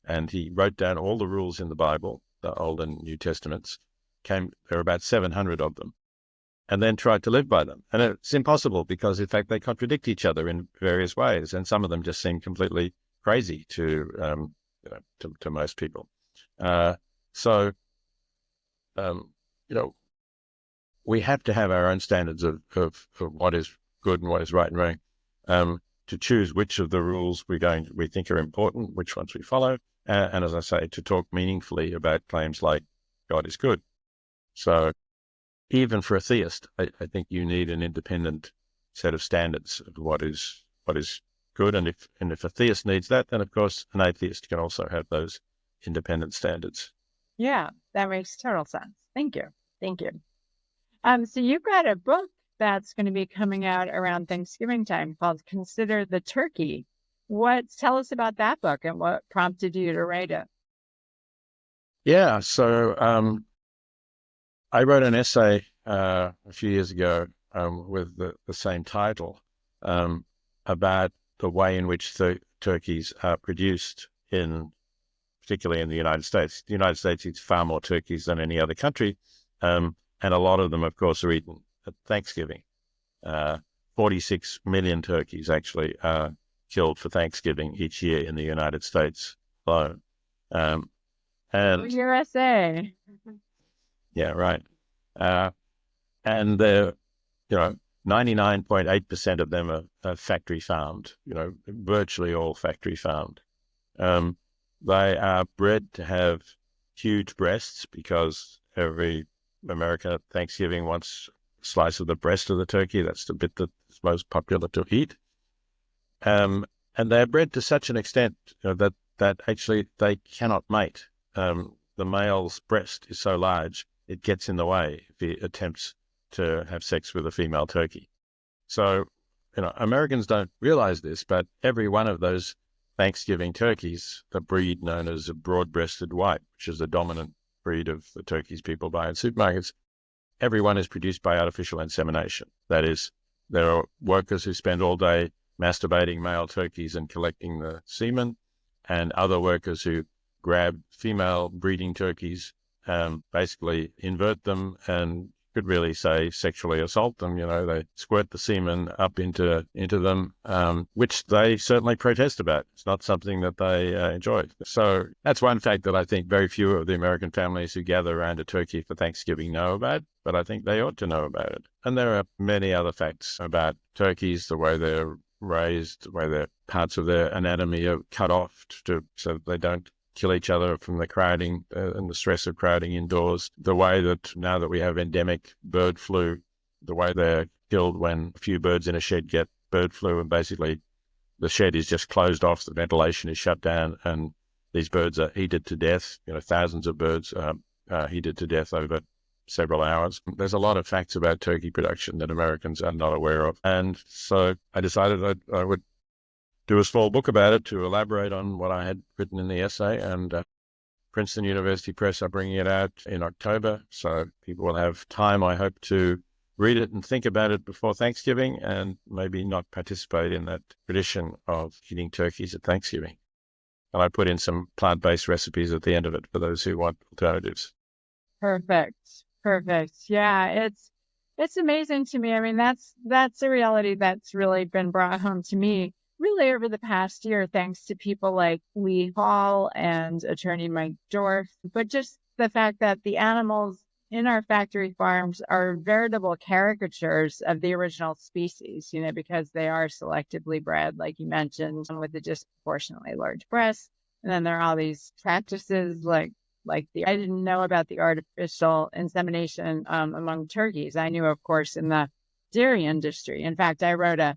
Speaker 1: And he wrote down all the rules in the Bible, the Old and New Testaments. There are about 700 of them, and then tried to live by them. And it's impossible because, in fact, they contradict each other in various ways, and some of them just seem completely crazy to most people. So we have to have our own standards of what is good and what is right and wrong, to choose which of the rules we think are important, which ones we follow, and as I say, to talk meaningfully about claims like God is good. So even for a theist, I think you need an independent set of standards of what is good, and if a theist needs that, then of course an atheist can also have those independent standards.
Speaker 3: Yeah, that makes total sense. Thank you. So you've got a book that's going to be coming out around Thanksgiving time called Consider the Turkey. Tell us about that book and what prompted you to write it?
Speaker 1: Yeah, so I wrote an essay a few years ago with the same title about the way in which turkeys are produced particularly in the United States. The United States eats far more turkeys than any other country, and a lot of them, of course, are eaten at Thanksgiving. 46 million turkeys actually are killed for Thanksgiving each year in the United States alone. And
Speaker 3: USA.
Speaker 1: yeah, right. Uh, and they're, 99.8% of them are factory farmed, virtually all factory farmed. Um, they are bred to have huge breasts because every American at Thanksgiving wants a slice of the breast of the turkey. That's the bit that's most popular to eat. And they're bred to such an extent that actually they cannot mate. The male's breast is so large, it gets in the way if he attempts to have sex with a female turkey. So, Americans don't realize this, but every one of those Thanksgiving turkeys, the breed known as a broad-breasted white, which is the dominant breed of the turkeys people buy in supermarkets, every one is produced by artificial insemination. That is, there are workers who spend all day masturbating male turkeys and collecting the semen, and other workers who grab female breeding turkeys, basically invert them and could really say sexually assault them. They squirt the semen up into them, which they certainly protest about. It's not something that they enjoy. So that's one fact that I think very few of the American families who gather around a turkey for Thanksgiving know about, but I think they ought to know about it. And there are many other facts about turkeys, the way they're raised, the way their parts of their anatomy are cut off so that they don't kill each other from the crowding and the stress of crowding indoors. The way that now that we have endemic bird flu, the way they're killed when a few birds in a shed get bird flu, and basically the shed is just closed off, the ventilation is shut down, and these birds are heated to death. Thousands of birds are heated to death over several hours. There's a lot of facts about turkey production that Americans are not aware of. And so I decided I would do a small book about it to elaborate on what I had written in the essay, and Princeton University Press are bringing it out in October. So people will have time, I hope, to read it and think about it before Thanksgiving and maybe not participate in that tradition of eating turkeys at Thanksgiving. And I put in some plant-based recipes at the end of it for those who want alternatives.
Speaker 3: Perfect. Yeah, it's amazing to me. I mean, that's a reality that's really been brought home to me really over the past year, thanks to people like Lee Hall and attorney Mike Dorf. But just the fact that the animals in our factory farms are veritable caricatures of the original species, because they are selectively bred, like you mentioned, with the disproportionately large breasts. And then there are all these practices I didn't know about the artificial insemination among turkeys. I knew, of course, in the dairy industry. In fact, I wrote a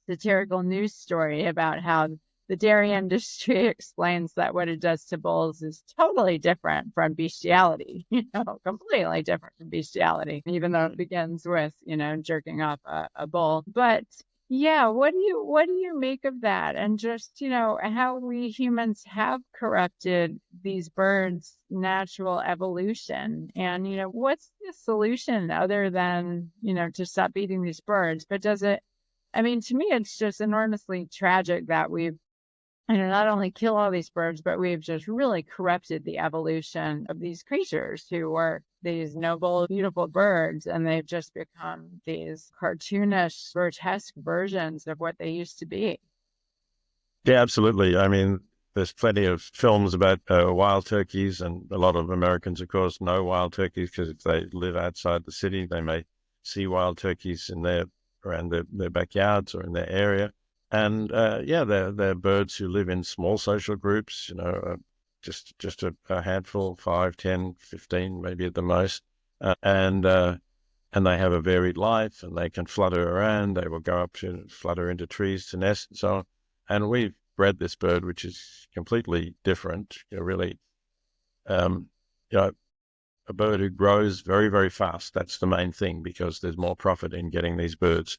Speaker 3: satirical news story about how the dairy industry explains that what it does to bulls is totally different from bestiality, completely different from bestiality, even though it begins with, jerking off a bull. But yeah, what do you make of that? And just, how we humans have corrupted these birds' natural evolution. And, what's the solution other than, to stop eating these birds? But to me, it's just enormously tragic that we've, not only kill all these birds, but we've just really corrupted the evolution of these creatures who were these noble, beautiful birds, and they've just become these cartoonish, grotesque versions of what they used to be.
Speaker 1: Yeah, absolutely. I mean, there's plenty of films about wild turkeys, and a lot of Americans, of course, know wild turkeys because if they live outside the city, they may see wild turkeys around their backyards or in their area. And they're birds who live in small social groups, just a handful, 5, 10, 15, maybe at the most. And they have a varied life, and they can flutter around. They will go up to flutter into trees to nest and so on. And we've bred this bird, which is completely different, really, a bird who grows very, very fast. That's the main thing, because there's more profit in getting these birds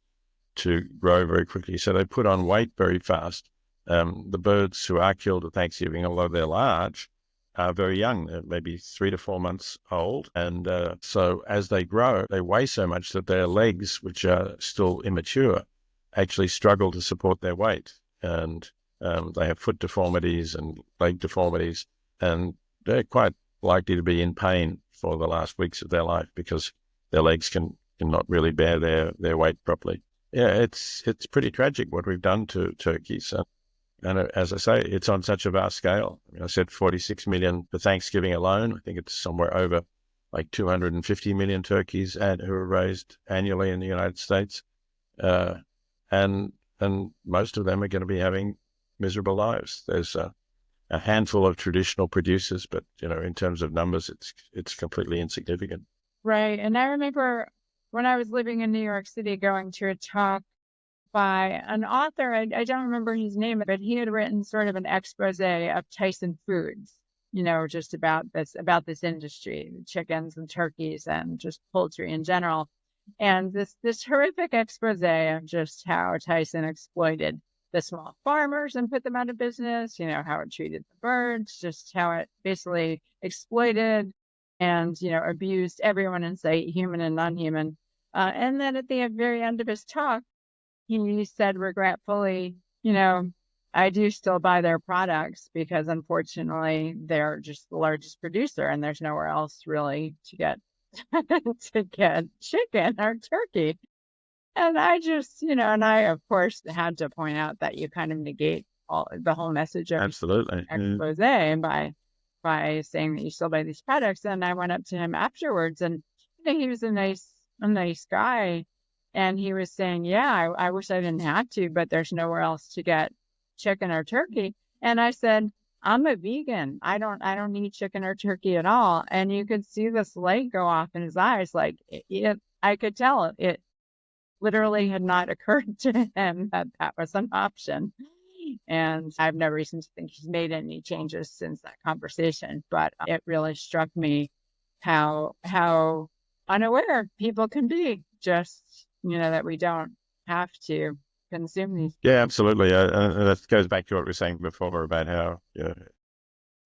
Speaker 1: to grow very quickly. So they put on weight very fast. The birds who are killed at Thanksgiving, although they're large, are very young. They're maybe 3 to 4 months old. And so as they grow, they weigh so much that their legs, which are still immature, actually struggle to support their weight. And they have foot deformities and leg deformities. And they're quite likely to be in pain for the last weeks of their life because their legs cannot really bear their weight properly. Yeah, it's pretty tragic what we've done to turkeys. And as I say, it's on such a vast scale. I mean, I said 46 million for Thanksgiving alone. I think it's somewhere over like 250 million turkeys who are raised annually in the United States. And most of them are going to be having miserable lives. There's a handful of traditional producers, but in terms of numbers, it's completely insignificant.
Speaker 3: Right. And I remember when I was living in New York City going to a talk by an author, I don't remember his name, but he had written sort of an expose of Tyson Foods, just about this industry, chickens and turkeys and just poultry in general. And this horrific expose of just how Tyson exploited the small farmers and put them out of business, how it treated the birds, just how it basically exploited and, abused everyone in sight, human and non-human. And then at the very end of his talk, he said regretfully, I do still buy their products because unfortunately they're just the largest producer and there's nowhere else really to get to get chicken or turkey. And I just, and I of course had to point out that you kind of negate the whole message of
Speaker 1: Absolutely.
Speaker 3: expose by saying that you still buy these products. And I went up to him afterwards, and he was a nice guy. And he was saying, yeah, I wish I didn't have to, but there's nowhere else to get chicken or turkey. And I said, I'm a vegan. I don't need chicken or turkey at all. And you could see this light go off in his eyes. Like I could tell it literally had not occurred to him that was an option. And I have no reason to think he's made any changes since that conversation. But it really struck me how unaware people can be, just, that we don't have to consume these.
Speaker 1: Yeah, absolutely. And that goes back to what we were saying before about how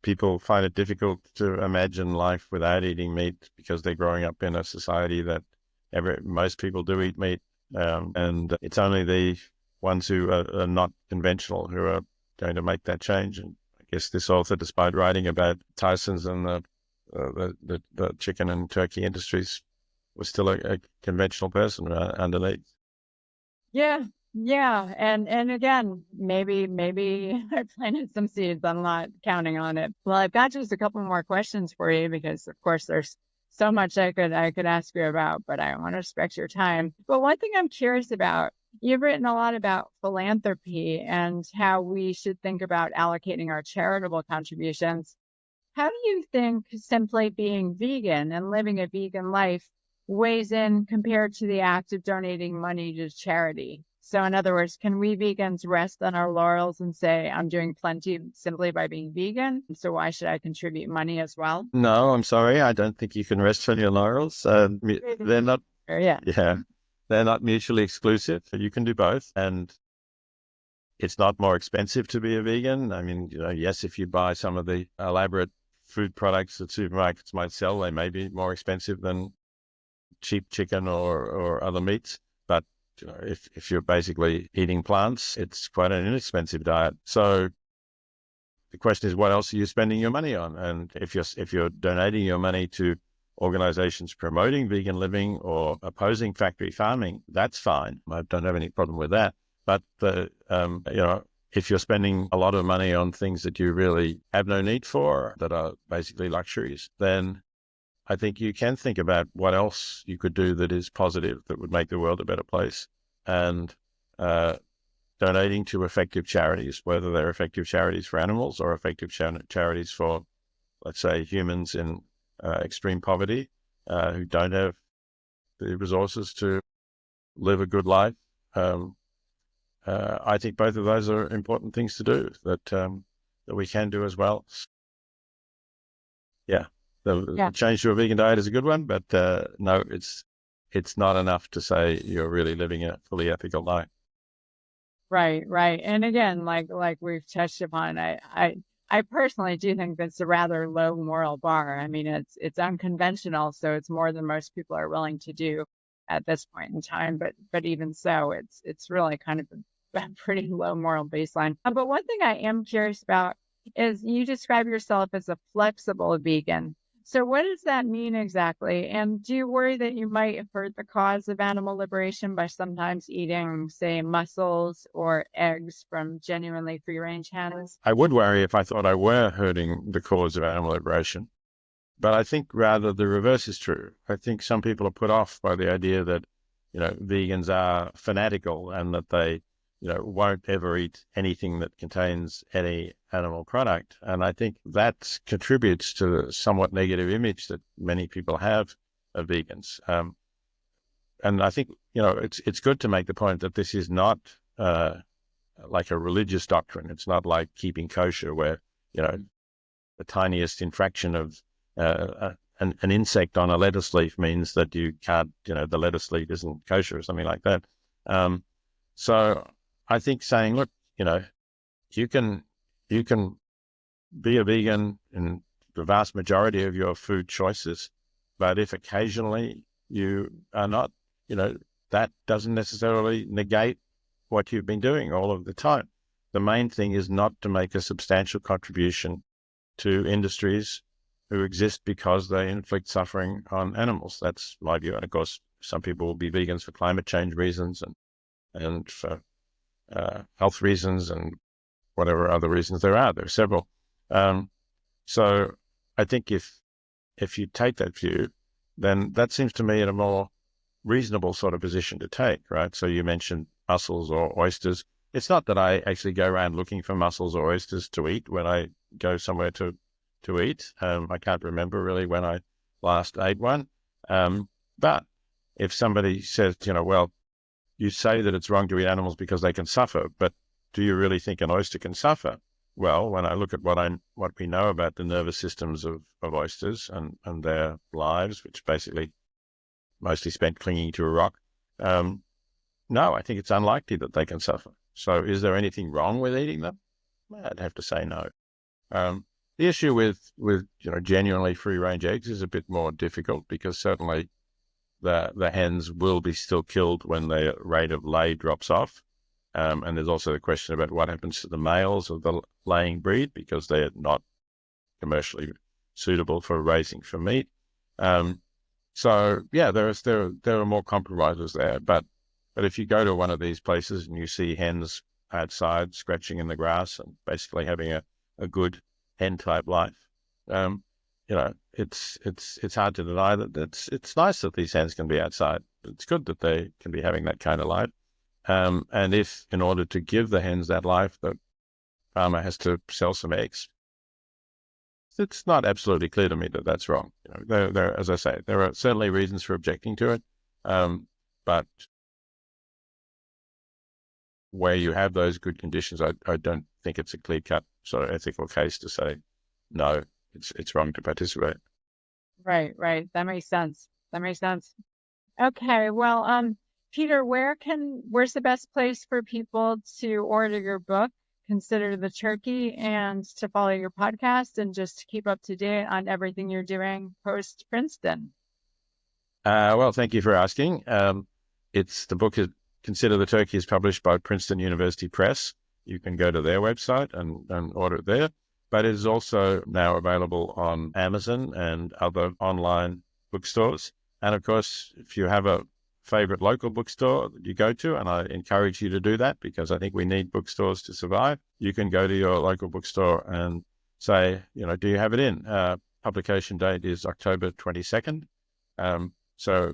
Speaker 1: people find it difficult to imagine life without eating meat because they're growing up in a society that most people do eat meat. And it's only the ones who are not conventional who are going to make that change. And I guess this author, despite writing about Tyson's and the chicken and turkey industries, was still a conventional person underneath.
Speaker 3: Yeah. And again, maybe I planted some seeds. I'm not counting on it. Well, I've got just a couple more questions for you because of course there's so much I could ask you about, but I want to respect your time. But one thing I'm curious about, you've written a lot about philanthropy and how we should think about allocating our charitable contributions. How do you think simply being vegan and living a vegan life weighs in compared to the act of donating money to charity? So in other words, can we vegans rest on our laurels and say, I'm doing plenty simply by being vegan, so why should I contribute money as well?
Speaker 1: No, I'm sorry. I don't think you can rest on your laurels. They're not,
Speaker 3: Yeah.
Speaker 1: they're not mutually exclusive. You can do both. And it's not more expensive to be a vegan. I mean, yes, if you buy some of the elaborate food products that supermarkets might sell, they may be more expensive than cheap chicken or other meats. But if you're basically eating plants, it's quite an inexpensive diet. So the question is, what else are you spending your money on? And if you're donating your money to organizations promoting vegan living or opposing factory farming, that's fine. I don't have any problem with that. But if you're spending a lot of money on things that you really have no need for, that are basically luxuries, then I think you can think about what else you could do that is positive, that would make the world a better place. And donating to effective charities, whether they're effective charities for animals or effective charities for, let's say, humans in extreme poverty who don't have the resources to live a good life. I think both of those are important things to do that we can do as well. Yeah. The change to a vegan diet is a good one, but no, it's not enough to say you're really living a fully ethical life.
Speaker 3: Right. And again, like we've touched upon, I personally do think that's a rather low moral bar. I mean, it's unconventional, so it's more than most people are willing to do at this point in time. But even so, it's really kind of a pretty low moral baseline. But one thing I am curious about is you describe yourself as a flexible vegan. So what does that mean exactly? And do you worry that you might hurt the cause of animal liberation by sometimes eating, say, mussels or eggs from genuinely free-range hens?
Speaker 1: I would worry if I thought I were hurting the cause of animal liberation. But I think rather the reverse is true. I think some people are put off by the idea that, vegans are fanatical and that they, won't ever eat anything that contains any animal product. And I think that contributes to the somewhat negative image that many people have of vegans. And I think, it's good to make the point that this is not like a religious doctrine. It's not like keeping kosher where, the tiniest infraction of an insect on a lettuce leaf means that you can't, the lettuce leaf isn't kosher or something like that. So I think saying, look, you can be a vegan in the vast majority of your food choices, but if occasionally you are not, that doesn't necessarily negate what you've been doing all of the time. The main thing is not to make a substantial contribution to industries who exist because they inflict suffering on animals. That's my view. And of course, some people will be vegans for climate change reasons and for health reasons and whatever other reasons there are. There are several. So I think if you take that view, then that seems to me a more reasonable sort of position to take, right? So you mentioned mussels or oysters. It's not that I actually go around looking for mussels or oysters to eat when I go somewhere to eat. I can't remember really when I last ate one. But if somebody says, well, you say that it's wrong to eat animals because they can suffer, but do you really think an oyster can suffer? Well, when I look at what we know about the nervous systems of oysters and their lives, which basically mostly spent clinging to a rock, no, I think it's unlikely that they can suffer. So is there anything wrong with eating them? Well, I'd have to say no. The issue with genuinely free range eggs is a bit more difficult because certainly the hens will be still killed when the rate of lay drops off. And there's also the question about what happens to the males of the laying breed because they are not commercially suitable for raising for meat. So yeah, there are more compromises there. But if you go to one of these places and you see hens outside scratching in the grass and basically having a good hen type life, it's hard to deny that it's nice that these hens can be outside. It's good that they can be having that kind of life. And if in order to give the hens that life, the farmer has to sell some eggs, it's not absolutely clear to me that that's wrong. There, as I say, there are certainly reasons for objecting to it, but where you have those good conditions, I don't think it's a clear-cut sort of ethical case to say, no, it's wrong to participate.
Speaker 3: Right. That makes sense. Okay. Well, Peter, where's the best place for people to order your book, Consider the Turkey, and to follow your podcast and just to keep up to date on everything you're doing post Princeton?
Speaker 1: Well, thank you for asking. The book is Consider the Turkey is published by Princeton University Press. You can go to their website and order it there. But it is also now available on Amazon and other online bookstores. And of course, if you have a favorite local bookstore that you go to, and I encourage you to do that because I think we need bookstores to survive, you can go to your local bookstore and say, do you have it in? Publication date is October 22nd. So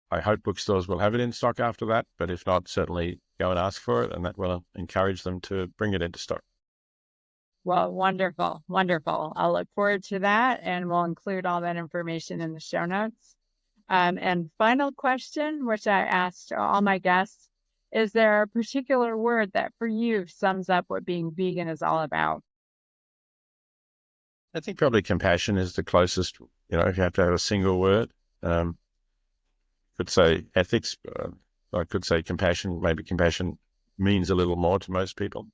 Speaker 1: I hope bookstores will have it in stock after that, but if not, certainly go and ask for it, and that will encourage them to bring it into stock.
Speaker 3: Well, wonderful. I'll look forward to that, and we'll include all that information in the show notes. And final question, which I asked all my guests, is there a particular word that for you sums up what being vegan is all about?
Speaker 1: I think probably compassion is the closest, if you have to have a single word. Could say ethics, I could say compassion. Maybe compassion means a little more to most people.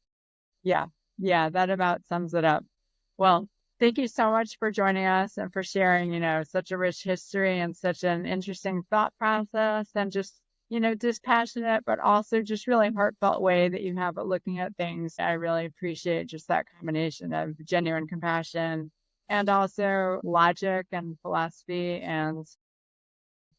Speaker 3: Yeah, that about sums it up. Well, thank you so much for joining us and for sharing, such a rich history and such an interesting thought process and just, dispassionate, but also just really heartfelt way that you have of looking at things. I really appreciate just that combination of genuine compassion and also logic and philosophy and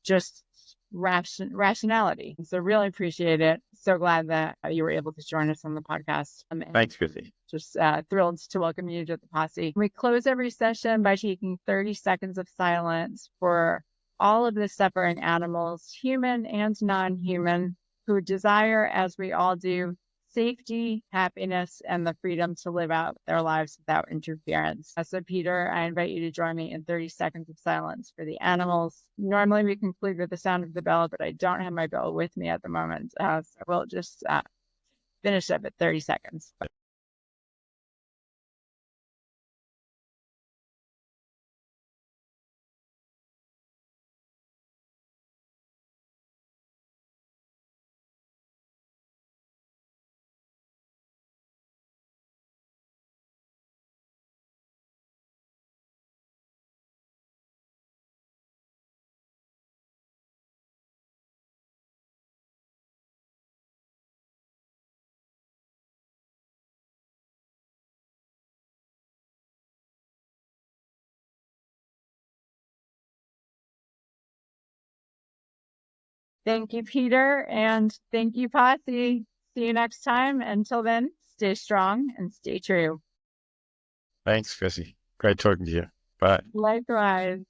Speaker 3: just rationality. So really appreciate it. So glad that you were able to join us on the podcast.
Speaker 1: Thanks, Chrissy.
Speaker 3: Just thrilled to welcome you to the posse. We close every session by taking 30 seconds of silence for all of the suffering animals, human and non-human, who desire, as we all do, safety, happiness, and the freedom to live out their lives without interference. So, Peter, I invite you to join me in 30 seconds of silence for the animals. Normally, we conclude with the sound of the bell, but I don't have my bell with me at the moment. So we'll just finish up at 30 seconds. Thank you, Peter, and thank you, Posse. See you next time. Until then, stay strong and stay true.
Speaker 1: Thanks, Chrissy. Great talking to you. Bye.
Speaker 3: Likewise.